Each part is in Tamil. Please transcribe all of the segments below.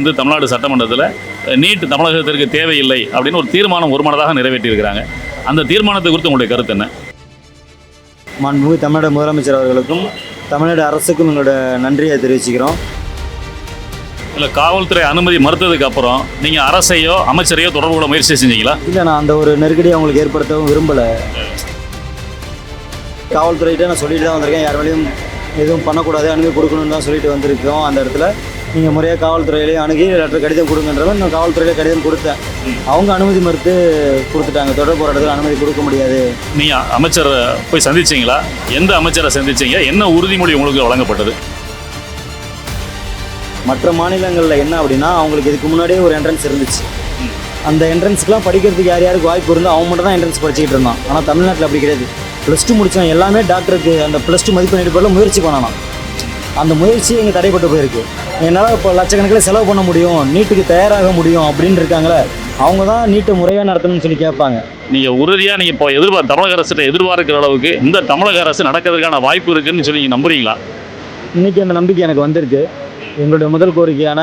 தமிழ்நாடு சட்டமன்றத்தில் நீட் தமிழகத்திற்கு தேவையில்லை அப்படின்னு ஒரு தீர்மானம் ஒருமனதாக நிறைவேற்றியிருக்கிறாங்க. அந்த தீர்மானத்தை குறித்து உங்களுடைய கருத்து என்ன? மாண்புமிகு தமிழ்நாடு முதலமைச்சர் அவர்களுக்கும் தமிழ்நாடு அரசுக்கும் எங்களோட நன்றியை தெரிவிச்சுக்கிறோம். இல்லை, காவல்துறை அனுமதி மறுத்ததுக்கு அப்புறம் நீங்கள் அரசையோ அமைச்சரையோ தொடர்பு கொள்ள முயற்சி செஞ்சீங்களா? இல்லை, நான் அந்த ஒரு நெருக்கடியை அவங்களுக்கு ஏற்படுத்தவும் விரும்பலை. காவல்துறைகிட்ட நான் சொல்லிட்டு தான் வந்திருக்கேன். யார் வேலையும் எதுவும் பண்ணக்கூடாது, அனுமதி கொடுக்கணும்னு தான் சொல்லிட்டு வந்திருக்கோம். அந்த இடத்துல நீங்கள் முறையாக காவல்துறையிலேயே அணுகி லெட்டர் கடிதம் கொடுங்கன்றவன் நான் காவல்துறையிலே கடிதம் கொடுத்தேன். அவங்க அனுமதி மறுத்து கொடுத்துட்டாங்க. தொடர் போராட்டத்தில் அனுமதி கொடுக்க முடியாது. நீங்கள் அமைச்சரை போய் சந்திச்சிங்களா? எந்த அமைச்சரை சந்திச்சிங்க? என்ன உறுதிமொழி உங்களுக்கு வழங்கப்பட்டது? மற்ற மாநிலங்களில் என்ன அப்படின்னா, அவங்களுக்கு இதுக்கு முன்னாடியே ஒரு என்ட்ரன்ஸ் இருந்துச்சு. அந்த என்ட்ரன்ஸுக்குலாம் படிக்கிறதுக்கு யார் யாருக்கு வாய்ப்பு இருந்தோ அவங்க மட்டும் தான் என்ட்ரன்ஸ் படிச்சுக்கிட்டு இருந்தான். ஆனால் தமிழ்நாட்டில் அப்படி கிடையாது. +2 முடித்தவன் எல்லாமே டாக்டருக்கு அந்த +2 மதிப்பெண் அடிப்படையில் முயற்சி பண்ணலாம். அந்த முயற்சி எங்கள் தடைப்பட்டு போயிருக்கு. என்னால் இப்போ லட்சக்கணக்கில் செலவு பண்ண முடியும், நீட்டுக்கு தயாராக முடியும் அப்படின்னு இருக்காங்களே, அவங்க தான் நீட்டை முறையாக நடத்தணும்னு சொல்லி கேட்பாங்க. நீங்கள் உறுதியாக நீங்கள் இப்போ தமிழக அரசு எதிர்பார்க்கிற அளவுக்கு இந்த தமிழக அரசு நடக்கிறதுக்கான வாய்ப்பு இருக்குதுன்னு சொல்லி நீங்கள் நம்புறீங்களா? இன்றைக்கி அந்த நம்பிக்கை எனக்கு வந்திருக்கு. எங்களுடைய முதல் கோரிக்கையான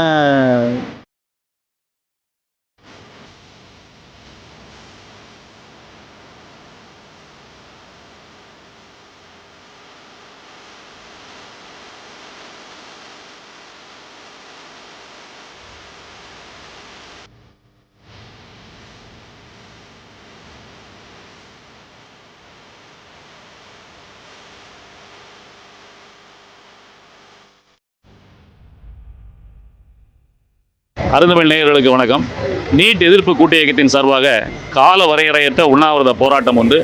அருந்தமிழ் நேயர்களுக்கு வணக்கம். நீட் எதிர்ப்பு கூட்டு இயக்கத்தின் சார்பாக கால வரையறையற்ற உண்ணாவிரத போராட்டம் ஒன்று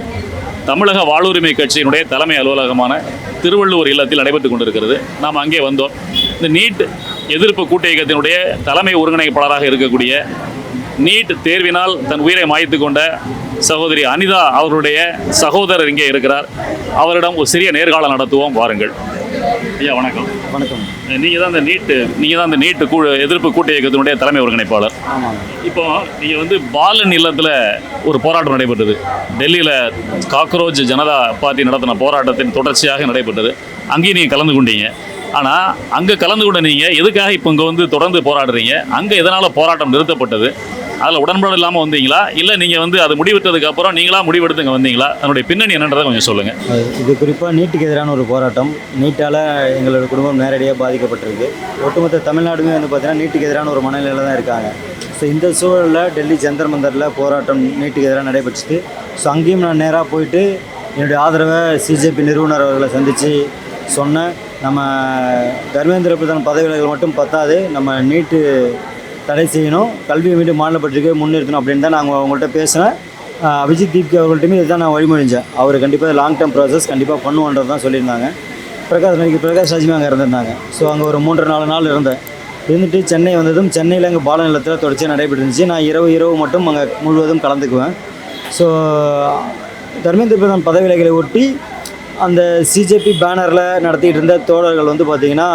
தமிழக வாழ்வுரிமை கட்சியினுடைய தலைமை அலுவலகமான திருவள்ளூர் இல்லத்தில் நடைபெற்று கொண்டிருக்கிறது. நாம் அங்கே வந்தோம். இந்த நீட் எதிர்ப்பு கூட்டு இயக்கத்தினுடைய தலைமை ஒருங்கிணைப்பாளராக இருக்கக்கூடிய நீட் தேர்வினால் தன் உயிரை மாய்த்து கொண்ட சகோதரி அனிதா அவருடைய சகோதரர் இங்கே இருக்கிறார். அவரிடம் ஒரு சிறிய நேர்காணல் நடத்துவோம், வாருங்கள். ஐயா வணக்கம். வணக்கம். நீங்கள் தான் இந்த நீட் எதிர்ப்பு கூட்டு இயக்கத்தினுடைய தலைமை ஒருங்கிணைப்பாளர். ஆமாம். இப்போ நீங்கள் பாலன் இல்லத்தில் ஒரு போராட்டம் நடைபெற்றது. டெல்லியில் காக்ரோச் ஜனதா பார்ட்டி நடத்தின போராட்டத்தின் தொடர்ச்சியாக நடைபெற்றது. அங்கேயும் நீங்கள் கலந்து கொண்டீங்க. ஆனால் அங்கே கலந்து கொண்ட நீங்கள் எதுக்காக இப்போ இங்கே தொடர்ந்து போராடுறீங்க? அங்கே எதனால் போராட்டம் நிறுத்தப்பட்டது? அதில் உடன்பாடு இல்லாமல் வந்தீங்களா, இல்லை நீங்கள் அது முடிவெட்டதுக்கு அப்புறம் நீங்களாக முடிவெடுத்து இங்கே வந்தீங்களா? அதனுடைய பின்னணி என்னன்றதை கொஞ்சம் சொல்லுங்கள். இது குறிப்பாக நீட்டுக்கு எதிரான ஒரு போராட்டம். நீட்டால் எங்களோட குடும்பம் நேரடியாக பாதிக்கப்பட்டிருக்கு. ஒட்டுமொத்த தமிழ்நாடுமே பார்த்தீங்கன்னா நீட்டுக்கு எதிரான ஒரு மனநிலையில் தான் இருக்காங்க. ஸோ இந்த சூழலில் டெல்லி ஜந்தர் மந்தரில் போராட்டம் நீட்டுக்கு எதிராக நடைபெற்றுச்சு. ஸோ அங்கேயும் நான் நேராக போயிட்டு என்னுடைய ஆதரவை சிஜேபி நிறுவனர் அவர்களை சந்தித்து சொன்னேன். நம்ம தர்மேந்திர பிரதான் பதவி விலகல் மட்டும் பத்தாது, நம்ம நீட்டு தடை செய்யணும், கல்வியை மீண்டும் மாநில பட்ஜெட்டுக்கு முன்னிறுத்தணும் அப்படின்னு தான் நாங்கள் அவங்கள்ட்ட பேசினேன். அபிஜித் தீப்கி அவர்கள்ட்டுமே இதுதான் நான் வழிமொழிஞ்சேன். அவர் கண்டிப்பாக லாங் டேர்ம் ப்ராசஸ் கண்டிப்பாக பண்ணுவோன்றது தான் சொல்லியிருந்தாங்க. பிரகாஷ் ராஜ்மே அங்கே இருந்திருந்தாங்க. ஸோ அங்கே ஒரு 3-4 நாள் இருந்துட்டு சென்னை வந்ததும் சென்னையில் அங்கே பால நிலத்தில் தொடர்ச்சியாக நடைபெற்றுருந்துச்சு. நான் இரவு மட்டும் அங்கே முழுவதும் கலந்துக்குவேன். ஸோ தர்மேந்திர பிரதான் பதவி விலகலை ஒட்டி அந்த சிஜேபி பேனரில் நடத்திட்டு இருந்த தோழர்கள் பார்த்திங்கன்னா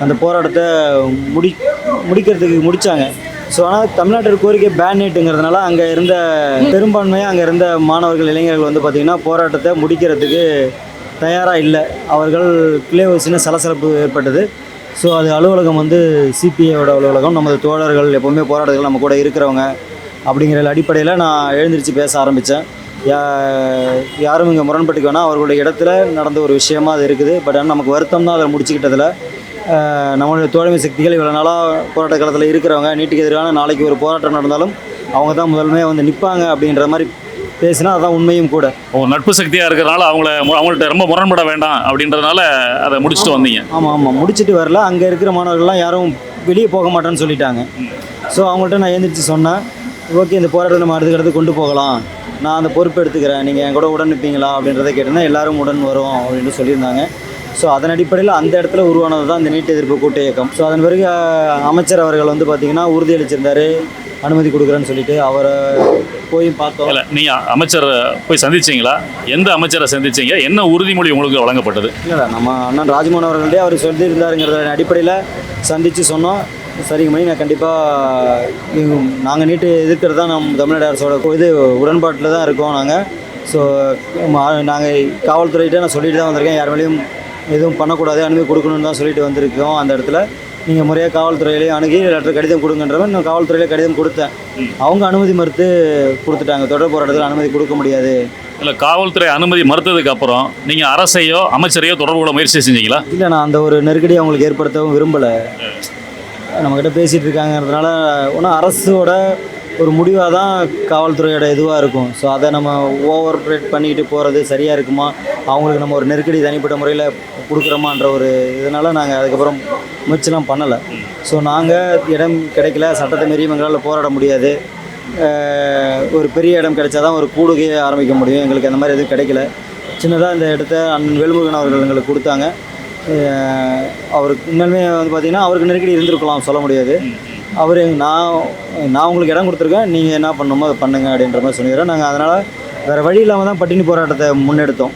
அந்த போராட்டத்தை முடிக்கிறதுக்கு முடித்தாங்க. ஸோ ஆனால் தமிழ்நாட்டில் கோரிக்கை பேனேட்டுங்கிறதுனால அங்கே இருந்த பெரும்பான்மையாக அங்கே இருந்த மாணவர்கள் இளைஞர்கள் பார்த்திங்கன்னா போராட்டத்தை முடிக்கிறதுக்கு தயாராக இல்லை. அவர்கள் கிளே ஒரு சின்ன சலசலப்பு ஏற்பட்டது. ஸோ அது அலுவலகம் சிபிஐயோட அலுவலகம். நமது தோழர்கள் எப்போவுமே போராட்டங்கள் நம்ம கூட இருக்கிறவங்க அப்படிங்கிற அடிப்படையில் நான் எழுந்திரிச்சு பேச ஆரம்பித்தேன். யாரும் இங்கே முரண்பட்டுக்கு வேணால் அவர்களுடைய இடத்துல நடந்த ஒரு விஷயமா அது இருக்குது. பட் ஆனால் நமக்கு வருத்தம் தான் அதை முடிச்சுக்கிட்டதில். நம்மளுடைய தோழமை சக்திகள் இவ்வளோ நாளாக போராட்ட காலத்தில் இருக்கிறவங்க நீட்டுக்கு எதிரான நாளைக்கு ஒரு போராட்டம் நடந்தாலும் அவங்க தான் முதன்மையாக நிற்பாங்க அப்படின்ற மாதிரி பேசினா அதுதான் உண்மையும் கூட. நட்பு சக்தியாக இருக்கிறனால அவங்கள்ட்ட ரொம்ப முரண்பட வேண்டாம் அப்படின்றதுனால அதை முடிச்சுட்டு வந்தீங்க. ஆமாம், முடிச்சுட்டு வரல. அங்கே இருக்கிற மாணவர்கள்லாம் யாரும் வெளியே போக மாட்டேன்னு சொல்லிட்டாங்க. ஸோ அவங்கள்ட்ட நான் எழுந்திரிச்சு சொன்னேன், ஓகே இந்த போராட்டத்தை நம்ம அடுத்து கொண்டு போகலாம், நான் அந்த பொறுப்பு எடுத்துக்கிறேன், நீங்கள் என் கூட உடன் நிற்பீங்களா அப்படின்றத கேட்டிருந்தேன். எல்லோரும் உடன் வரும் அப்படின்னு சொல்லியிருந்தாங்க. ஸோ அதன் அடிப்படையில் அந்த இடத்துல உருவானது தான் இந்த நீட் எதிர்ப்பு கூட்டு இயக்கம். ஸோ அதன் பிறகு அமைச்சர் அவர்கள் பார்த்திங்கன்னா உறுதியளிச்சிருந்தார் அனுமதி கொடுக்குறேன்னு சொல்லிட்டு. அவரை போய் பார்த்தோம். இல்லை, நீங்கள் அமைச்சரை போய் சந்திச்சிங்களா? எந்த அமைச்சரை சந்திச்சிங்க? என்ன உறுதிமொழி உங்களுக்கு வழங்கப்பட்டது? இல்லை, நம்ம அண்ணன் ராஜ்மோகன் அவர்களே அவர் சொல்லியிருந்தாருங்கிறத அடிப்படையில் சந்தித்து சொன்னோம். சரிங்க மணி, நான் கண்டிப்பாக நாங்கள் நீட்டு எதிர்க்கிறது தான் நம்ம தமிழ்நாடு அரசோட உடன்பாட்டில் தான் இருக்கோம் நாங்கள். ஸோ நாங்கள் காவல்துறைகிட்ட நான் சொல்லிட்டு தான் வந்திருக்கேன். யார் மேலேயும் எதுவும் பண்ணக்கூடாது, அனுமதி கொடுக்கணுன்னு தான் சொல்லிட்டு வந்திருக்கோம். அந்த இடத்துல நீங்கள் முறையாக காவல்துறையிலேயே அணுகி லெட்டர் கடிதம் கொடுங்கன்றவன் நான் காவல்துறையிலே கடிதம் கொடுத்தேன். அவங்க அனுமதி மறுத்து கொடுத்துட்டாங்க. தொடர் போராட்டத்தில் அனுமதி கொடுக்க முடியாது. இல்லை, காவல்துறை அனுமதி மறுத்ததுக்கு அப்புறம் நீங்கள் அரசையோ அமைச்சரையோ தொடர்பு கொள்ள முயற்சி செஞ்சீங்களா? இல்லை, நான் அந்த ஒரு நெருக்கடியை அவங்களுக்கு ஏற்படுத்தவும் விரும்பலை. நம்மக்கிட்ட பேசிகிட்டு இருக்காங்கிறதுனால ஒன்றும் அரசோட ஒரு முடிவாக தான் காவல்துறையோட இதுவாக இருக்கும். ஸோ அதை நம்ம ஓவர் ப்ரேட் பண்ணிக்கிட்டு போகிறது சரியாக இருக்குமா, அவங்களுக்கு நம்ம ஒரு நெருக்கடி தனிப்பட்ட முறையில் கொடுக்குறோமான்ற ஒரு இதனால் நாங்கள் அதுக்கப்புறம் முயற்சிலாம் பண்ணலை. ஸோ நாங்கள் இடம் கிடைக்கல, சட்டத்தை மீறியும் எங்களால் போராட முடியாது. ஒரு பெரிய இடம் கிடைச்சா தான் ஒரு கூடுகையை ஆரம்பிக்க முடியும். எங்களுக்கு அந்த மாதிரி எதுவும் கிடைக்கல. சின்னதாக இந்த இடத்த அண்ணன் வேல்முருகன் அவர்கள் எங்களுக்கு கொடுத்தாங்க. அவருக்கு உண்மையுமே வந்து பார்த்திங்கன்னா அவருக்கு நெருக்கடி இருந்திருக்கலாம், சொல்ல முடியாது. அவர் நான் உங்களுக்கு இடம் கொடுத்துருக்கேன், நீங்கள் என்ன பண்ணணுமோ அதை பண்ணுங்க அப்படின்ற மாதிரி சொல்லிடுறோம். நாங்கள் அதனால் வேறு வழி இல்லாமல் தான் பட்டினி போராட்டத்தை முன்னெடுத்தோம்.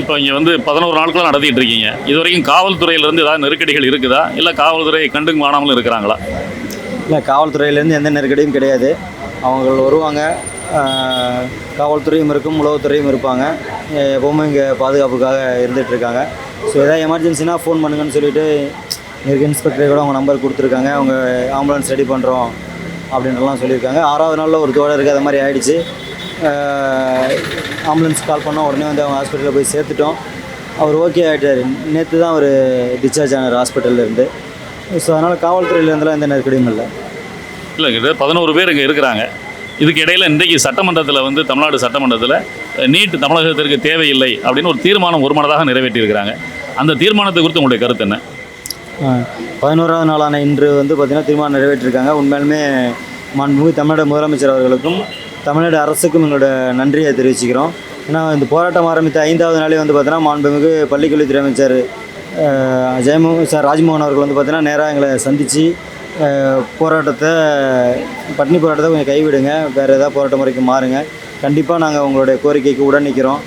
இப்போ இங்கே வந்து 11 நாட்களாக நடத்திட்டு இருக்கீங்க. இது வரைக்கும் காவல்துறையிலேருந்து ஏதாவது நெருக்கடிகள் இருக்குதா, இல்லை காவல்துறை கண்டுக்கு காணாமலும் இருக்கிறாங்களா? இல்லை, காவல்துறையிலேருந்து எந்த நெருக்கடியும் கிடையாது. அவங்க வருவாங்க, காவல்துறையும் இருக்கும், உளவுத்துறையும் இருப்பாங்க. எப்போவுமே இங்கே பாதுகாப்புக்காக இருந்துகிட்ருக்காங்க. ஸோ எதாவது எமர்ஜென்சினா ஃபோன் பண்ணுங்கன்னு சொல்லிவிட்டு இங்கே இருக்க இன்ஸ்பெக்டரை கூட அவங்க நம்பர் கொடுத்துருக்காங்க. அவங்க ஆம்புலன்ஸ் ரெடி பண்ணுறோம் அப்படின்றலாம் சொல்லியிருக்காங்க. 6வது நாளில் ஒரு தோழருக்கு அது மாதிரி ஆகிடுச்சு. ஆம்புலன்ஸ் கால் பண்ணோம், உடனே வந்து அவங்க ஹாஸ்பிட்டலில் போய் சேர்த்துட்டோம். அவர் ஓகே ஆகிட்டார். நேற்று தான் அவர் டிஸ்சார்ஜ் ஆனார் ஹாஸ்பிட்டல்லேருந்து. ஸோ அதனால் காவல்துறையிலேருந்துலாம் எந்த நெருக்கடியும் இல்லை. இல்லை, கிட்ட 11 பேர் இங்கே இருக்கிறாங்க. இதுக்கு இடையில் இன்றைக்கி சட்டமன்றத்தில் வந்து தமிழ்நாடு சட்டமன்றத்தில் நீட் தமிழகத்திற்கு தேவையில்லை அப்படின்னு ஒரு தீர்மானம் ஒருமனதாக நிறைவேற்றியிருக்கிறாங்க. அந்த தீர்மானத்தை குறித்து உங்களுடைய கருத்து என்ன? 11வது நாளான இன்று வந்து பார்த்திங்கன்னா தீர்மானம் நிறைவேற்றிருக்காங்க. உண்மையாலுமே மாண்புமிகு தமிழ்நாடு முதலமைச்சர் அவர்களுக்கும் தமிழ்நாடு அரசுக்கும் எங்களோட நன்றியை தெரிவிச்சுக்கிறோம். ஏன்னா இந்த போராட்டம் ஆரம்பித்த 5வது நாளே வந்து பார்த்தீங்கன்னா மாண்புமிகு பள்ளிக்கல்வித்துறை அமைச்சர் ஜெயமோகன் சார் ராஜ்மோகன் அவர்கள் வந்து பார்த்தீங்கன்னா நேராக எங்களை சந்தித்து போராட்டத்தை பட்டினி போராட்டத்தை கொஞ்சம் கைவிடுங்க, வேறு ஏதாவது போராட்ட முறைக்கு மாறுங்க, கண்டிப்பாக நாங்கள் உங்களுடைய கோரிக்கைக்கு உடன் நிற்கிறோம்,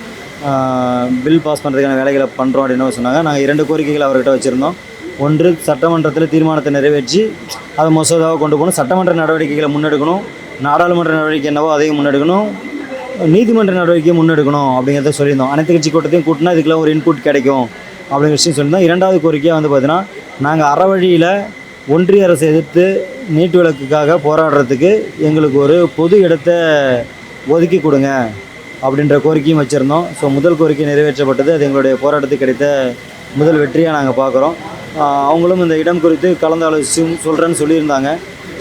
பில் பாஸ் பண்ணுறதுக்கான வேலைகளை பண்ணுறோம் அப்படின்னு சொன்னாங்க. நாங்கள் 2 கோரிக்கைகள் அவர்கிட்ட வச்சுருந்தோம். ஒன்று, சட்டமன்றத்தில் தீர்மானத்தை நிறைவேற்றி அதை மசோதாவை கொண்டு போகணும், சட்டமன்ற நடவடிக்கைகளை முன்னெடுக்கணும், நாடாளுமன்ற நடவடிக்கை என்னவோ அதையும் முன்னெடுக்கணும், நீதிமன்ற நடவடிக்கையை முன்னெடுக்கணும் அப்படிங்கிறத சொல்லியிருந்தோம். அனைத்து கட்சி கூட்டத்தையும் கூட்டினா இதுக்கெல்லாம் ஒரு இன்புட் கிடைக்கும் அப்படிங்கிற விஷயம் சொல்லியிருந்தோம். 2வது கோரிக்கையாக வந்து பார்த்தீங்கன்னா நாங்கள் அறவழியில் ஒன்றிய அரசை எதிர்த்து நீட் விலக்குக்காக போராடுறதுக்கு எங்களுக்கு ஒரு பொது இடத்தை ஒதுக்கி கொடுங்க அப்படின்ற கோரிக்கையும் வச்சுருந்தோம். ஸோ முதல் கோரிக்கை நிறைவேற்றப்பட்டது. அது எங்களுடைய போராட்டத்துக்கு கிடைத்த முதல் வெற்றியாக நாங்கள் பார்க்குறோம். அவங்களும் இந்த இடம் குறித்து கலந்தாலோசி சொல்கிறேன்னு சொல்லியிருந்தாங்க.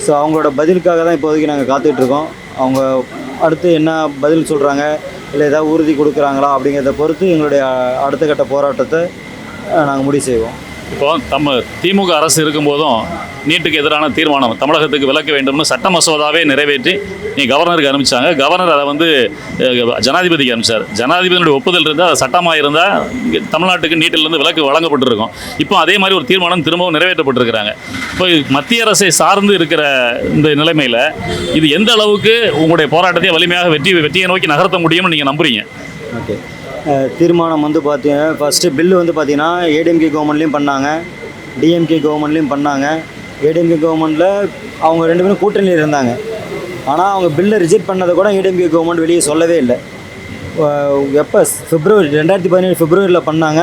ஸோ அவங்களோட பதிலுக்காக தான் இப்போதைக்கு நாங்கள் காத்துட்ருக்கோம். அவங்க அடுத்து என்ன பதில் சொல்கிறாங்க, இல்லை ஏதாவது உறுதி கொடுக்குறாங்களா அப்படிங்கிறத பொறுத்து எங்களுடைய அடுத்த கட்ட போராட்டத்தை நாங்கள் முடிவு செய்வோம். இப்போ திமுக அரசு இருக்கும்போதும் நீட்டுக்கு எதிரான தீர்மானம் தமிழகத்துக்கு விலக்க வேண்டும்னு சட்ட மசோதாவே நிறைவேற்றி கவர்னருக்கு அனுப்பிச்சாங்க. கவர்னர் அதை வந்து ஜனாதிபதிக்கு அனுப்பிச்சார். ஜனாதிபதியுடைய ஒப்புதல் இருந்தால் அது சட்டமாக இருந்தால் தமிழ்நாட்டுக்கு நீட்டிலிருந்து விலக்கு வழங்கப்பட்டிருக்கும். இப்போ அதே மாதிரி ஒரு தீர்மானம் திரும்பவும் நிறைவேற்றப்பட்டிருக்கிறாங்க. இப்போ மத்திய அரசை சார்ந்து இருக்கிற இந்த நிலைமையில் இது எந்த அளவுக்கு உங்களுடைய போராட்டத்தை வலிமையாக வெற்றியை நோக்கி நகர்த்த முடியும்னு நீங்கள் நம்புறீங்க? ஓகே, தீர்மானம் வந்து பார்த்தீங்கன்னா ஃபஸ்ட்டு பில்லு வந்து பார்த்திங்கன்னா ஏடிஎம்கே கவர்மெண்ட்லேயும் பண்ணாங்க, டிஎம்கே கவர்மெண்ட்லேயும் பண்ணாங்க. ஏடிஎம்கே கவர்மெண்ட்டில் அவங்க 2 பேரும் கூட்டணியில் இருந்தாங்க. ஆனால் அவங்க பில்லை ரிஜெக்ட் பண்ணதை கூட ஏடிஎம்கே கவர்மெண்ட் வெளியே சொல்லவே இல்லை. எப்போ February 2017 Februaryயில் பண்ணாங்க.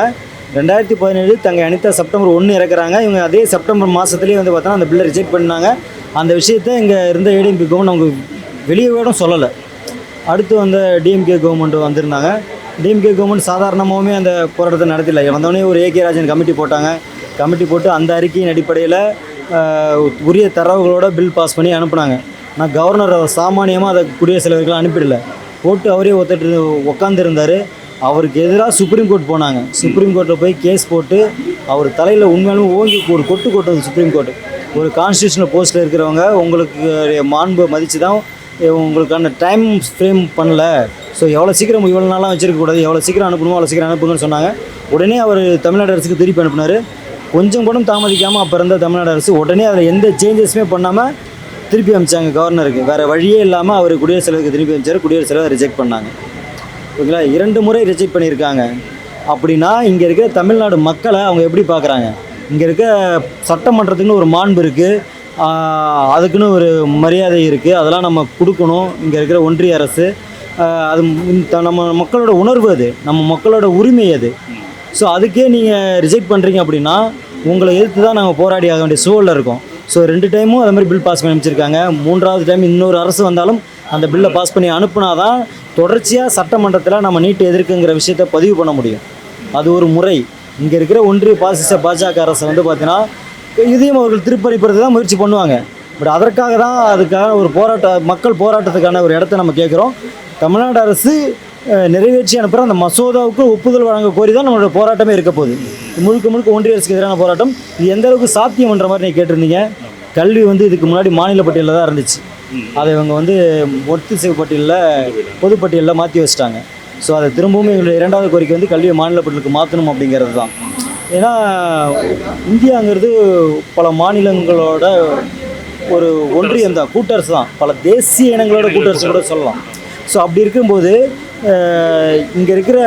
2017 தங்கை அனிதா September 1 இறக்குறாங்க. இவங்க அதே செப்டம்பர் மாதத்துலேயே வந்து பார்த்தோன்னா அந்த பில்லை ரிஜெக்ட் பண்ணாங்க. அந்த விஷயத்தை இங்கே இருந்த ஏடிஎம்கே கவர்மெண்ட் அவங்க வெளியே கூட சொல்லலை. அடுத்து வந்த டிஎம்கே கவர்மெண்ட் வந்திருந்தாங்க. டிஎம்கே கவர்மெண்ட் சாதாரணமாகவே அந்த போராட்டத்தை நடத்தில. வந்தோடனே ஒரு ஏகே ராஜன் கமிட்டி போட்டாங்க. கமிட்டி போட்டு அந்த அறிக்கையின் அடிப்படையில் உரிய தரவுகளோட பில் பாஸ் பண்ணி அனுப்புனாங்க. நான் கவர்னர் சாமானியமாக அதை குடியரசுத் தலைவர்கள் அனுப்பிடலை, போட்டு அவரே உட்காந்துருந்தார். அவருக்கு எதிராக சுப்ரீம் கோர்ட் போனாங்க. சுப்ரீம் கோர்ட்டில் போய் கேஸ் போட்டு அவர் தலையில் உண்மையாலும் ஓங்கி ஒரு கொட்டு சுப்ரீம் கோர்ட்டு. ஒரு கான்ஸ்டியூஷனல் போஸ்ட்டில் இருக்கிறவங்க உங்களுக்கு மாண்பை மதித்து தான் உங்களுக்கான டைம் ஃப்ரேம் பண்ணல. ஸோ எவ்வளோ சீக்கிரம் இவ்வளோ நாளாக வச்சுருக்கக்கூடாது, எவ்வளோ சீக்கிரம் அனுப்பணுமோ அவ்வளோ சீக்கிரம் அனுப்புங்கன்னு சொன்னாங்க. உடனே அவர் தமிழ்நாடு அரசுக்கு திருப்பி அனுப்பினார். கொஞ்சம் கூட தாமதிக்காமல் அப்போ இருந்த தமிழ்நாடு அரசு உடனே அதில் எந்த சேஞ்சஸுமே பண்ணாமல் திருப்பி அனுப்பிச்சாங்க கவர்னருக்கு. வேறு வழியே இல்லாமல் அவர் குடியரசுத் தலைவருக்கு திருப்பி அனுப்பிச்சார். குடியரசுத் தலைவர் ரிஜெக்ட் பண்ணாங்க. ஓகேங்களா, 2 முறை ரிஜெக்ட் பண்ணியிருக்காங்க. அப்படின்னா இங்கே இருக்கிற தமிழ்நாடு மக்களை அவங்க எப்படி பார்க்குறாங்க? இங்கே இருக்க சட்டமன்றத்துக்குன்னு ஒரு மாண்பு இருக்குது, அதுக்குன்னு ஒரு மரியாதை இருக்குது, அதெல்லாம் நம்ம கொடுக்கணும். இங்கே இருக்கிற ஒன்றிய அரசு அது நம்ம மக்களோட உணர்வு, அது நம்ம மக்களோட உரிமை அது. ஸோ அதுக்கே நீங்கள் ரிஜெக்ட் பண்ணுறீங்க அப்படின்னா உங்களை எதிர்த்து தான் நாங்கள் போராடி ஆக வேண்டிய சூழலில் இருக்கோம். ஸோ 2 டைமும் அது மாதிரி பில் பாஸ் பண்ணி அமைச்சிருக்காங்க. 3வது டைம் இன்னொரு அரசு வந்தாலும் அந்த பில்லை பாஸ் பண்ணி அனுப்புனா தான் தொடர்ச்சியாக சட்டமன்றத்தில் நம்ம நீட் எதிர்க்குங்கிற விஷயத்தை பதிவு பண்ண முடியும். அது ஒரு முறை. இங்கே இருக்கிற ஒன்றிய பாஜக அரசு வந்து பார்த்தீங்கன்னா இதையும் அவர்கள் திருப்பறிப்பது தான் முயற்சி பண்ணுவாங்க. பட் அதற்காக தான் அதுக்காக ஒரு மக்கள் போராட்டத்துக்கான ஒரு இடத்த நம்ம கேட்குறோம். தமிழ்நாடு அரசு நிறைவேற்றி அனுப்புகிற அந்த மசோதாவுக்கு ஒப்புதல் வழங்க கோரி தான் நம்மளோட போராட்டமே இருக்க போகுது. முழுக்க ஒன்றிய அரசுக்கு எதிரான போராட்டம். இது எந்த அளவுக்கு சாத்தியம்ன்ற மாதிரி நீங்கள் கேட்டிருந்தீங்க. கல்வி வந்து இதுக்கு முன்னாடி மாநில பட்டியலில் தான் இருந்துச்சு. அதை இவங்க வந்து ஒத்திசைவு பட்டியலில் பொதுப்பட்டியலில் மாற்றி வச்சுட்டாங்க. ஸோ அதை திரும்பவும் எங்களுடைய 2வது கோரிக்கை வந்து கல்வியை மாநில பட்டியலுக்கு மாற்றணும் அப்படிங்கிறது தான். ஏன்னா இந்தியாங்கிறது பல மாநிலங்களோட ஒரு ஒன்றியம் தான், கூட்டரசு தான், பல தேசிய இனங்களோட கூட்டரசு கூட சொல்லலாம். ஸோ அப்படி இருக்கும்போது இங்கே இருக்கிற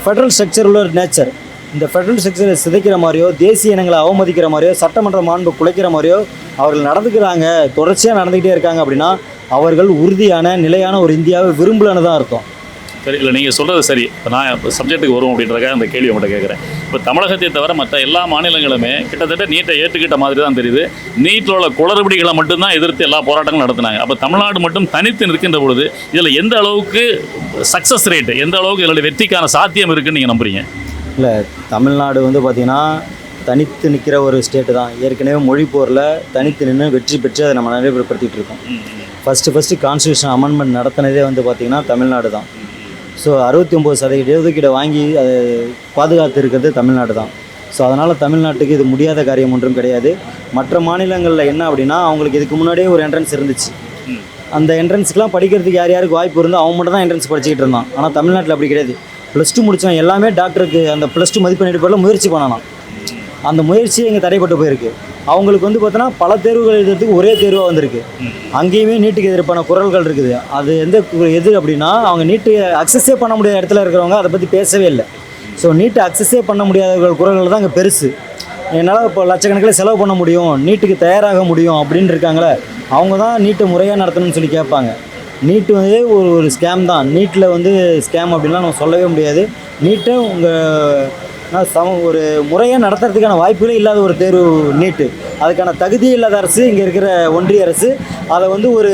ஃபெடரல் ஸ்ட்ரக்சர் உள்ள நேச்சர், இந்த ஃபெடரல் ஸ்ட்ரக்சரை சிதைக்கிற மாதிரியோ தேசிய இனங்களை அவமதிக்கிற மாதிரியோ சட்டமன்ற மாண்பு குலைக்கிற மாதிரியோ அவர்கள் நடந்துக்கிறாங்க, தொடர்ச்சியாக நடந்துக்கிட்டே இருக்காங்க அப்படின்னா அவர்கள் உறுதியான நிலையான ஒரு இந்தியாவை விரும்பலன்னு தான் அர்த்தம். சரி, இல்லை நீங்கள் சொல்கிறது சரி. இப்போ நான் இப்போ சப்ஜெக்ட்டுக்கு வரும் அப்படின்றக்காக அந்த கேள்வி உங்கள்கிட்ட கேட்குறேன். இப்போ தமிழகத்தை தவிர மற்ற எல்லா மாநிலங்களுமே கிட்டத்தட்ட நீட்டை ஏற்றுக்கிட்ட மாதிரி தான் தெரியுது. நீட்டில் உள்ள குளறுபடிகளை மட்டும்தான் எதிர்த்து எல்லா போராட்டங்களும் நடத்தினாங்க. அப்போ தமிழ்நாடு மட்டும் தனித்து நிற்கின்ற பொழுது இதில் எந்த அளவுக்கு சக்ஸஸ் ரேட்டு, எந்த அளவுக்கு இதனுடைய வெற்றிக்கான சாத்தியம் இருக்குன்னு நீங்கள் நம்புறீங்க? இல்லை, தமிழ்நாடு வந்து பார்த்திங்கன்னா தனித்து நிற்கிற ஒரு ஸ்டேட்டு தான். ஏற்கனவே மொழி போரில் தனித்து நின்று வெற்றி பெற்று அதை நம்ம நடைமுறைப்படுத்திகிட்டு இருக்கோம். ஃபஸ்ட்டு கான்ஸ்டியூஷன் அமெண்ட்மெண்ட் நடத்தினதே வந்து பார்த்திங்கன்னா தமிழ்நாடு தான். ஸோ 69% இடஒதுக்கீடை வாங்கி அதை பாதுகாத்து இருக்கிறது தமிழ்நாடு தான். ஸோ அதனால் தமிழ்நாட்டுக்கு இது முடியாத காரியம் ஒன்றும் கிடையாது. மற்ற மாநிலங்களில் என்ன அப்படின்னா அவங்களுக்கு இதுக்கு முன்னாடியே ஒரு என்ட்ரன்ஸ் இருந்துச்சு. அந்த என்ட்ரன்ஸுக்கெலாம் படிக்கிறதுக்கு யாருக்கு வாய்ப்பு இருந்தோ அவங்க மட்டும் தான் என்ட்ரன்ஸ் படிச்சுக்கிட்டு இருந்தான். ஆனால் தமிழ்நாட்டில் அப்படி கிடையாது. +2 முடித்தவன் எல்லாமே டாக்டருக்கு அந்த +2 மதிப்பெண் அடிப்படையில் முயற்சி பண்ணலாம். அந்த முயற்சியே இங்கே தடைப்பட்டு போயிருக்கு. அவங்களுக்கு வந்து பார்த்தோன்னா பல தேர்வுகள் எழுதுறதுக்கு ஒரே தேர்வாக வந்திருக்கு. அங்கேயுமே நீட்டுக்கு எதிர்ப்பான குரல்கள் இருக்குது. அது எது அப்படின்னா அவங்க நீட்டு அக்சஸே பண்ண முடியாத இடத்துல இருக்கிறவங்க அதை பற்றி பேசவே இல்லை. ஸோ நீட்டு அக்சஸே பண்ண முடியாத குரல்கள் தான் அங்கே பெருசு. என்னால் இப்போ லட்சக்கணக்கில் செலவு பண்ண முடியும், நீட்டுக்கு தயாராக முடியும் அப்படின்னு இருக்காங்களே, அவங்க தான் நீட்டை முறையாக நடத்தணும்னு சொல்லி கேட்பாங்க. நீட்டு வந்து ஒரு ஸ்கேம் தான். நீட்டில் வந்து ஸ்கேம் அப்படின்லாம் நம்ம சொல்லவே முடியாது. நீட்டை ஒரு முறையாக நடத்துறதுக்கான வாய்ப்புகளே இல்லாத ஒரு தேர்வு நீட்டு. அதுக்கான தகுதியே இல்லாத அரசு இங்கே இருக்கிற ஒன்றிய அரசு அதை வந்து ஒரு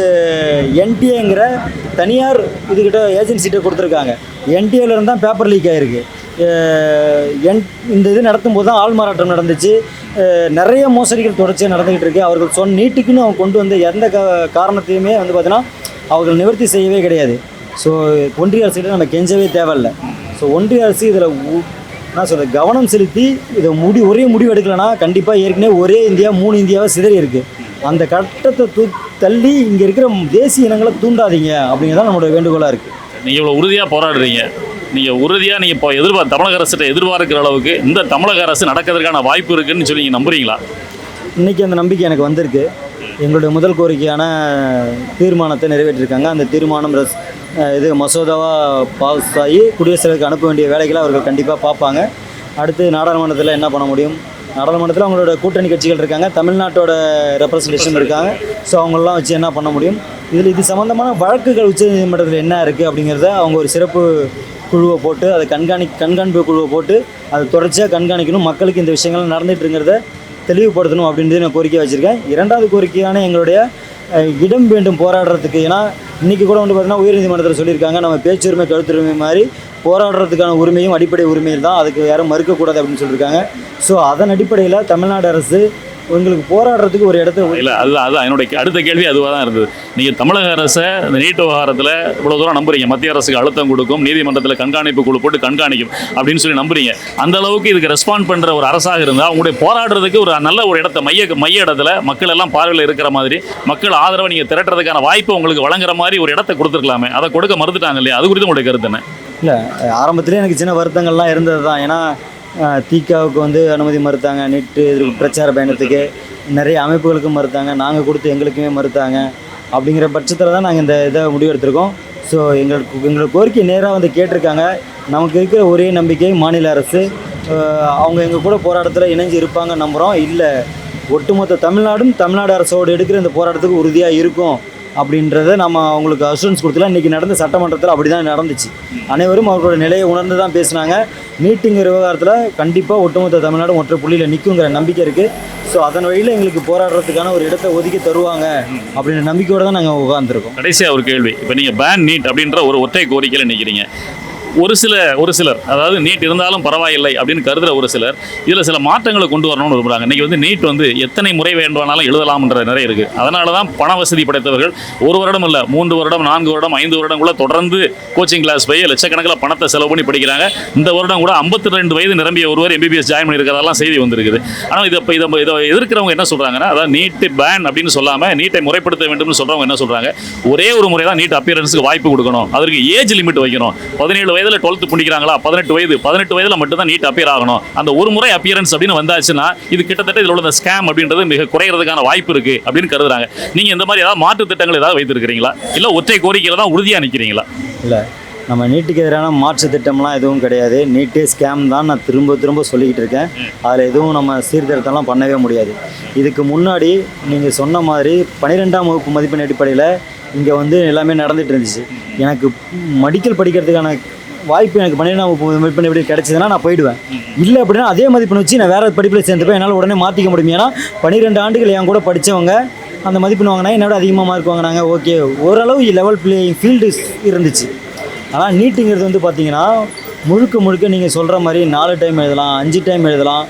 என்டிஏங்கிற தனியார் இதுக்கிட்ட ஏஜென்சிகிட்ட கொடுத்துருக்காங்க. என்டிஏலேருந்து தான் பேப்பர் லீக் ஆகிருக்கு. இந்த இது நடத்தும்போது தான் ஆள் மாறாட்டம் நடந்துச்சு. நிறைய மோசடிகள் தொடர்ச்சியாக நடந்துக்கிட்டு இருக்குது. அவர்கள் நீட்டுக்குன்னு அவங்க கொண்டு வந்த எந்த காரணத்தையுமே வந்து பார்த்தீங்கன்னா அவர்கள் நிவர்த்தி செய்யவே கிடையாது. ஸோ ஒன்றிய அரசுகிட்ட நம்ம கெஞ்சவே தேவையில்லை. ஸோ ஒன்றிய அரசு இதில் நான் சொல்கிறேன் கவனம் செலுத்தி இதை ஒரே முடிவு எடுக்கலைன்னா கண்டிப்பாக ஏற்கனவே ஒரே இந்தியா 3 இந்தியாவை சிதறி இருக்குது. அந்த கட்டத்தை தள்ளி இங்கே இருக்கிற தேசிய இனங்களை தூண்டாதீங்க அப்படிங்கிறதான் நம்மளோட வேண்டுகோளாக இருக்குது. நீங்கள் இவ்வளோ உறுதியாக போராடுறீங்க. நீங்கள் இப்போ தமிழக அரசிட்ட எதிர்பார்க்குற அளவுக்கு இந்த தமிழக அரசு நடக்கிறதுக்கான வாய்ப்பு இருக்குன்னு சொல்லி நீங்கள் நம்புறீங்களா? இன்றைக்கி அந்த நம்பிக்கை எனக்கு வந்திருக்கு. எங்களுடைய முதல் கோரிக்கையான தீர்மானத்தை நிறைவேற்றிருக்காங்க. அந்த தீர்மானம் இது மசோதாவாக பாஸ் ஆகி குடியரசுத் தலைவருக்கு அனுப்ப வேண்டிய வேலைகளை அவர்கள் கண்டிப்பாக பார்ப்பாங்க. அடுத்து நாடாளுமன்றத்தில் என்ன பண்ண முடியும், நாடாளுமன்றத்தில் அவங்களோட கூட்டணி கட்சிகள் இருக்காங்க, தமிழ்நாட்டோட ரெப்ரசன்டேஷன் இருக்காங்க. ஸோ அவங்களெலாம் வச்சு என்ன பண்ண முடியும், இது சம்மந்தமான வழக்குகள் உச்சநீதிமன்றத்தில் என்ன இருக்குது அப்படிங்கிறத அவங்க ஒரு சிறப்பு குழுவை போட்டு அதை கண்காணிப்பு குழுவை போட்டு அதை தொடர்ச்சியாக கண்காணிக்கணும். மக்களுக்கு இந்த விஷயங்கள் நடந்துகிட்டுருங்கிறத தெளிவுபடுத்தணும் அப்படின்றது நான் கோரிக்கை வச்சுருக்கேன். 2வது கோரிக்கையான எங்களுடைய இடம் வேண்டும் போராடுறதுக்கு. ஏன்னா இன்றைக்கி கூட வந்து பார்த்திங்கன்னா உயர்நீதிமன்றத்தில் சொல்லியிருக்காங்க நம்ம பேச்சுரிமை கருத்துரிமை மாதிரி போராடுறதுக்கான உரிமையும் அடிப்படை உரிமையில் தான், அதுக்கு யாரும் மறுக்கக்கூடாது அப்படின்னு சொல்லியிருக்காங்க. ஸோ அதன் அடிப்படையில் தமிழ்நாடு அரசு உங்களுக்கு போராடுறதுக்கு ஒரு இடத்த இல்லை. அதுதான் என்னுடைய அடுத்த கேள்வி அதுவாக தான் இருந்தது. நீங்கள் தமிழக அரசை இந்த நீட் விவகாரத்தில் இவ்வளோ தூரம் நம்புறீங்க, மத்திய அரசுக்கு அழுத்தம் கொடுக்கும், நீதிமன்றத்தில் கண்காணிப்பு குழு போட்டு கண்காணிக்கும் அப்படின்னு சொல்லி நம்புறீங்க. அந்த அளவுக்கு இதுக்கு ரெஸ்பாண்ட் பண்ணுற ஒரு அரசாக இருந்தால் அவங்களுடைய போராடுறதுக்கு ஒரு நல்ல ஒரு இடத்த மைய இடத்துல மக்கள் எல்லாம் பார்வையில் இருக்கிற மாதிரி மக்கள் ஆதரவை நீங்கள் திரட்டுறதுக்கான வாய்ப்பு உங்களுக்கு வழங்குற மாதிரி ஒரு இடத்த கொடுத்துருக்கலாமே, அதை கொடுக்க மறுத்துட்டாங்க இல்லையா? அது குறித்து உங்களுடைய கருத்து என்ன? இல்லை, ஆரம்பத்திலே எனக்கு சின்ன வருத்தங்கள்லாம் இருந்தது தான். ஏன்னா தீக்காவுக்கு வந்து அனுமதி மறுத்தாங்க, நீட்டு பிரச்சார பயணத்துக்கு நிறைய அமைப்புகளுக்கும் மறுத்தாங்க, நாங்கள் கொடுத்து எங்களுக்குமே மறுத்தாங்க. அப்படிங்கிற பட்சத்தில் தான் நாங்கள் இந்த இதை முடிவெடுத்திருக்கோம். ஸோ எங்களோட கோரிக்கை நேராக வந்து கேட்டிருக்காங்க. நமக்கு இருக்கிற ஒரே நம்பிக்கை மாநில அரசு அவங்க எங்கள் கூட போராட்டத்தில் இணைஞ்சு இருப்பாங்க நம்புகிறோம். இல்லை, ஒட்டுமொத்த தமிழ்நாடு அரசோடு எடுக்கிற இந்த போராட்டத்துக்கு உறுதியாக இருக்கும் அப்படின்றத நம்ம அவங்களுக்கு அஷூரன்ஸ் கொடுத்துல இன்றைக்கி நடந்த சட்டமன்றத்தில் அப்படி தான் நடந்துச்சு. அனைவரும் அவர்களோட நிலையை உணர்ந்து தான் பேசினாங்க. நீட்டுங்கிற விவகாரத்தில் கண்டிப்பாக ஒட்டுமொத்த தமிழ்நாடு ஒற்றை புள்ளியில் நிற்குங்கிற நம்பிக்கை இருக்குது. ஸோ அதன் வழியில் எங்களுக்கு போராடுறதுக்கான ஒரு இடத்தை ஒதுக்கி தருவாங்க அப்படின்ற நம்பிக்கையோடு தான் நாங்கள் உட்காந்துருக்கோம். கடைசியாக ஒரு கேள்வி, இப்போ நீங்கள் பேன் நீட் அப்படின்ற ஒரு ஒற்றை கோரிக்கையில் நிற்கிறீங்க. ஒரு சிலர் அதாவது நீட் இருந்தாலும் பரவாயில்லை அப்படின்னு கருதுகிற ஒரு சிலர் இதில் சில மாற்றங்களை கொண்டு வரணும்னு விரும்புகிறாங்க. இன்றைக்கி நீட் எத்தனை முறை வேண்டுமானாலும் எழுதலாம்ன்ற நிறைய இருக்குது. அதனால தான் பண வசதி படைத்தவர்கள் 1 வருடம் இல்லை 3 வருடம் 4 வருடம் 5 வருடம் கூட தொடர்ந்து கோச்சிங் கிளாஸ் போய் லட்சக்கணக்கில் பணத்தை செலவு பண்ணி படிக்கிறாங்க. இந்த வருடம் கூட 52 வயது நிரம்பிய ஒருவர் MBBS ஜாயின் பண்ணியிருக்கிறதெல்லாம் செய்தி வந்திருக்குது. ஆனால் இதை எதிர்க்கிறவங்க என்ன சொல்கிறாங்கன்னா, அதாவது நீட்டு பேன் அப்படின்னு சொல்லாமல் நீட்டை முறைப்படுத்த வேண்டும்னு சொல்கிறவங்க என்ன சொல்கிறாங்க, ஒரே ஒரு முறை தான் நீட் அப்பியரன்ஸுக்கு வாய்ப்பு கொடுக்கணும், அதற்கு ஏஜ் லிமிட் வைக்கணும். 17 வயதில் 12th முடிக்கிறாங்களா, 18 வயதில் மட்டும் தான் நீட் அப்பியர் ஆகணும். அந்த ஒரு முறை அப்பியரன்ஸ் அப்படின்னு வந்தாச்சுன்னா இது கிட்டத்தட்ட இதில் உள்ள ஸ்கேம் அப்படின்றது மிக குறையிறதுக்கான வாய்ப்பு இருக்கு அப்படின்னு கருதுறாங்க. நீங்க இந்த மாதிரி ஏதாவது மாற்று திட்டங்கள் ஏதாவது வைத்திருக்கிறீங்களா, இல்லை ஒற்றை கோரிக்கையில தான் உறுதியாக நிற்கிறீங்களா? இல்லை, நம்ம நீட்டுக்கு எதிரான மாற்று திட்டம்லாம் எதுவும் கிடையாது. நீட்டே ஸ்கேம் தான் நான் திரும்ப சொல்லிக்கிட்டு இருக்கேன். அதில் எதுவும் நம்ம சீர்திருத்தம்லாம் பண்ணவே முடியாது. இதுக்கு முன்னாடி நீங்கள் சொன்ன மாதிரி 12ஆம் வகுப்பு மதிப்பெண் அடிப்படையில் இங்கே எல்லாமே நடந்துகிட்டு இருந்துச்சு. எனக்கு மெடிக்கல் படிக்கிறதுக்கான வாய்ப்பு எனக்கு 12ஆம் வகுப்பு மதிப்பெண் எப்படி கிடச்சிதுன்னா நான் போயிடுவேன். இல்லை அப்படின்னா அதே மதிப்பெண் வச்சு நான் வேறு படிப்பில் சேர்ந்துப்பேன். என்னால் உடனே மாற்றிக்க முடியும். ஏன்னா 12 ஆண்டுகள் என் கூட படித்தவங்க அந்த மதிப்பெண் வாங்கினா என்னோட அதிகமாக மார்க் வாங்கினாங்க. ஓகே, ஓரளவு லெவல் பிளேயிங் ஃபீல்டு இருந்துச்சு. ஆனால் நீட்டுங்கிறது பார்த்தீங்கன்னா முழுக்க நீங்கள் சொல்கிற மாதிரி 4 டைம் எழுதலாம், 5 டைம் எழுதலாம்.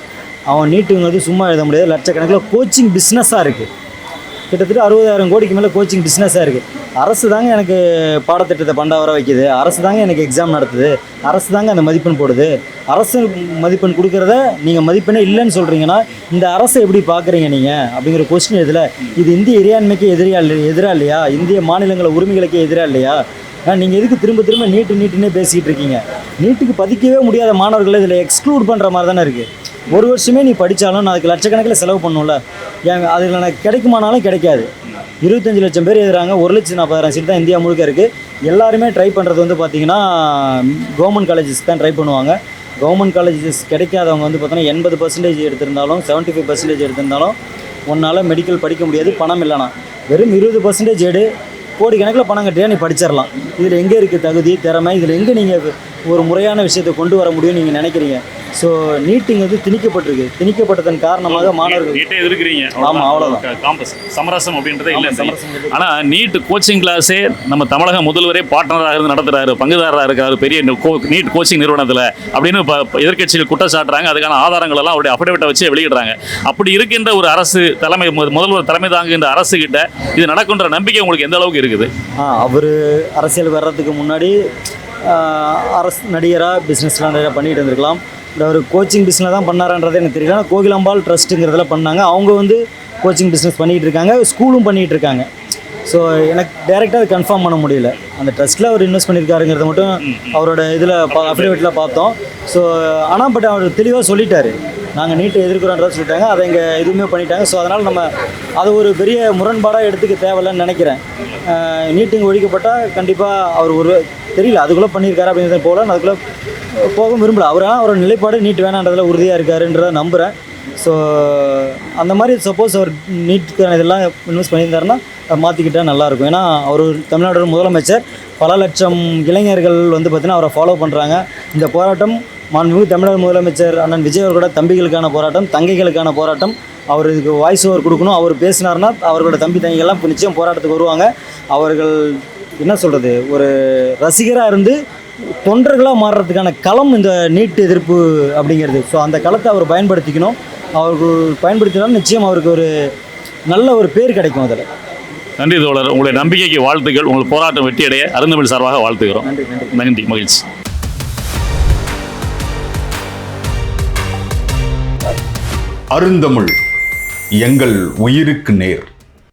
அவன் நீட்டுங்கிறது சும்மா எழுத முடியாது. லட்சக்கணக்கில் கோச்சிங் பிஸ்னஸாக இருக்குது. கிட்டத்தட்ட 60,000 கோடிக்கு மேலே கோச்சிங் பிஸ்னஸாக இருக்குது. அரசு தாங்க எனக்கு பாடத்திட்டத்தை வர வைக்குது. அரசு தாங்க எனக்கு எக்ஸாம் நடத்துது. அரசு தாங்க அந்த மதிப்பெண் போடுது. அரசு மதிப்பெண் கொடுக்குறத நீங்கள் மதிப்பெண்ணே இல்லைன்னு சொல்கிறீங்கன்னா இந்த அரசை எப்படி பார்க்குறீங்க நீங்கள் அப்படிங்கிற கொஸ்டின் இதில். இது இந்திய இறையாண்மைக்கு எதிராக இல்லையா? இந்திய மாநிலங்கள உரிமைகளுக்கே எதிராக இல்லையா? நீங்கள் எதுக்கு திரும்ப நீட்டுன்னே பேசிக்கிட்டு இருக்கீங்க? நீட்டுக்கு பதிக்கவே முடியாத மாணவர்களை இதில் எக்ஸ்க்ளூட் பண்ணுற மாதிரி தானே இருக்குது. ஒரு வருஷமே நீ படித்தாலும் நான் அதுக்கு லட்சக்கணக்கில் செலவு பண்ணணும்ல. ஏன் அதில் எனக்கு கிடைக்குமானாலும் கிடைக்காது. 25 லட்சம் பேர் எழுதுறாங்க. 1,40,000 சீட் தான் இந்தியா முழுக்க இருக்குது. எல்லாருமே ட்ரை பண்ணுறது பார்த்தீங்கன்னா கவர்மெண்ட் காலேஜஸ் தான் ட்ரை பண்ணுவாங்க. கவர்மெண்ட் காலேஜஸ் கிடைக்காதவங்க பார்த்தீங்கன்னா 80% எடுத்திருந்தாலும் 75% எடுத்திருந்தாலும் உன்னால் மெடிக்கல் படிக்க முடியாது. பணம் இல்லைனா வெறும் 20% எடு, கோடிக்கணக்கில் பணம் கட்டியா நீ படிச்சிடலாம். இதில் எங்கே இருக்குது தகுதி, திறமை? இதில் எங்கே நீங்கள் ஒரு முறையான விஷயத்தை கொண்டு வர முடியும்னு நீங்கள் நினைக்கிறீங்க? ஸோ நீட்டுங்கிறது திணிக்கப்பட்டதன் காரணமாக மாணவர்கள் நீட்டை எதிர்க்கிறீங்க. ஆமாம், அவ்வளோதான். காம்பஸ் சமரசம் அப்படின்றதே இல்லை. ஆனால் நீட் கோச்சிங் கிளாஸே நம்ம தமிழக முதல்வரே பார்ட்னராக இருந்து நடத்துகிறாரு, பங்குதாரராக இருக்காரு பெரிய நீட் கோச்சிங் நிறுவனத்தில் அப்படின்னு எதிர்க்கட்சிகள் குற்றச்சாட்டுறாங்க. அதுக்கான ஆதாரங்கள் எல்லாம் அவருடைய அஃபிடவிட்டை வச்சு வெளியிடுறாங்க. அப்படி இருக்கின்ற ஒரு அரசு முதல்வர் தலைமை தாங்குகின்ற அரசு கிட்ட இது நடக்குன்ற நம்பிக்கை உங்களுக்கு எந்த அளவுக்கு இருக்குது? அவர் அரசியல் வர்றதுக்கு முன்னாடி அரசு நடிகராக பிஸ்னஸ்லாம் நிறையா பண்ணிகிட்டு இருந்திருக்கலாம். இல்லை ஒரு கோச்சிங் பிஸ்னஸ் தான் பண்ணாரன்றது எனக்கு தெரியல. கோகிலாம்பாள் ட்ரஸ்ட்டுங்கிறதுல பண்ணாங்க. அவங்க கோச்சிங் பிஸ்னஸ் பண்ணிகிட்டு இருக்காங்க, ஸ்கூலும் பண்ணிகிட்டு இருக்காங்க. ஸோ எனக்கு டைரெக்டாக அது கன்ஃபார்ம் பண்ண முடியல. அந்த ட்ரஸ்ட்டில் அவர் இன்வெஸ்ட் பண்ணியிருக்காருங்கிறத மட்டும் அவரோட இதில் அஃபிடவிட்டில் பார்த்தோம். ஸோ ஆனால் பட் அவர் தெளிவாக சொல்லிட்டார், நாங்கள் நீட்டை எதிர்க்கிறோன்றதை சொல்லிட்டாங்க. அதை இங்கே எதுவுமே பண்ணிட்டாங்க. ஸோ அதனால் நம்ம அதை ஒரு பெரிய முரண்பாடாக எடுத்துக்க தேவையில்லைன்னு நினைக்கிறேன். நீட்டுங்க ஒழிக்கப்பட்டால் கண்டிப்பாக அவர் ஒரு தெரியல அதுக்குள்ளே பண்ணியிருக்காரு அப்படிங்கிறது போல நான் அதுக்குள்ளே போக விரும்பல. அவரோட நிலைப்பாடு நீட் வேணான்றதில் உறுதியாக இருக்காருன்றதை நம்புகிறேன். ஸோ அந்த மாதிரி சப்போஸ் அவர் நீட்டுக்கான இதெல்லாம் இன்வெஸ்ட் பண்ணியிருந்தாருன்னா மாற்றிக்கிட்டால் நல்லாயிருக்கும். ஏன்னா அவர் தமிழ்நாடு முதலமைச்சர், பல லட்சம் இளைஞர்கள் பார்த்திங்கன்னா அவரை ஃபாலோ பண்ணுறாங்க. இந்த போராட்டம் மாண்புமிகு தமிழக முதலமைச்சர் அண்ணன் விஜய் அவர்களோட தம்பிகளுக்கான போராட்டம், தங்கைகளுக்கான போராட்டம். அவர் இதுக்கு வாய்ஸ் ஓவர் கொடுக்கணும். அவர் பேசினார்னா அவர்களோட தம்பி தங்கைகள்லாம் நிச்சயம் போராட்டத்துக்கு வருவாங்க. அவர்கள் என்ன சொல்கிறது, ஒரு ரசிகராக இருந்து தொண்டர்களாக மாறுறதுக்கான களம் இந்த நீட் எதிர்ப்பு அப்படிங்கிறது. ஸோ அந்த களத்தை அவர் பயன்படுத்திக்கணும். அவர்கள் பயன்படுத்தினாலும் நிச்சயம் அவருக்கு ஒரு நல்ல ஒரு பேர் கிடைக்கும் அதில். நன்றி தோழர், உங்களுடைய நம்பிக்கைக்கு வாழ்த்துக்கள். உங்கள் போராட்டம் வெற்றியடைய அருந்தமிழ் சார்பாக வாழ்த்துக்கிறோம். நன்றி, மகிழ்ச்சி. அருந்தமிழ் எங்கள் உயிருக்கு நேர்.